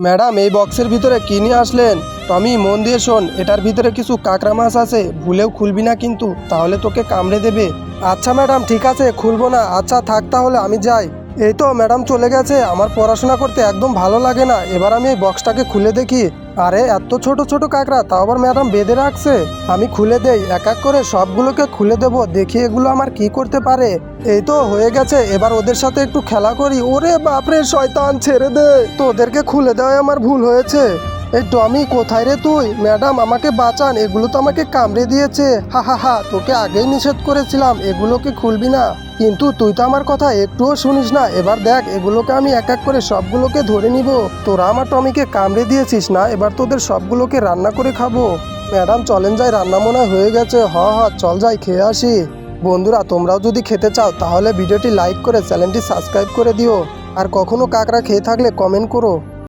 Madam, এই বক্সের ভিতরে কি নিয়ে আসলেন? টমি, মন দিয়ে শোন, এটার ভিতরে কিছু কাঁকড়া মাছ আছে, ভুলেও খুলবি না কিন্তু, তাহলে তোকে কামড়ে দেবে। আচ্ছা ম্যাডাম, ঠিক আছে, খুলবো না। আচ্ছা থাক, তাহলে আমি যাই। এই তো ম্যাডাম চলে গেছে। আমার পড়াশোনা করতে একদম ভালো লাগে না। এবার আমি এই বক্সটাকে খুলে দেখি। আরে এত ছোট ছোট কাঁকড়া, তাও আবার ম্যাডাম বেঁধে রাখছে। আমি খুলে দেই, এক এক করে সবগুলোকে খুলে দেবো, দেখি এগুলো আমার কি করতে পারে। এই তো হয়ে গেছে, এবার ওদের সাথে একটু খেলা করি। ওরে বাপরে, শয়তান, ছেড়ে দে। তো ওদেরকে খুলে দেওয়াই আমার ভুল হয়েছে। এই টমি, কোথায় রে তুই? ম্যাডাম আমাকে বাঁচান, এগুলো তো আমাকে কামড়ে দিয়েছে। হা হা হা, তোকে আগেই নিষেধ করেছিলাম এগুলোকে খুলবি না, কিন্তু তুই তো আমার কথা একটুও শুনিস না। এবার দেখ, এগুলোকে আমি এক এক করে সবগুলোকে ধরে নিব। তোরা আমার টমিকে কামড়ে দিয়েছিস না, এবার তোদের সবগুলোকে রান্না করে খাবো। ম্যাডাম চলেন যাই, রান্না মনে হয় হয়ে গেছে। চল যাই, খেয়ে আসি। বন্ধুরা, তোমরাও যদি খেতে চাও তাহলে ভিডিওটি লাইক করে চ্যানেলটি সাবস্ক্রাইব করে দিও। আর কখনো কাঁকড়া খেয়ে থাকলে কমেন্ট করো।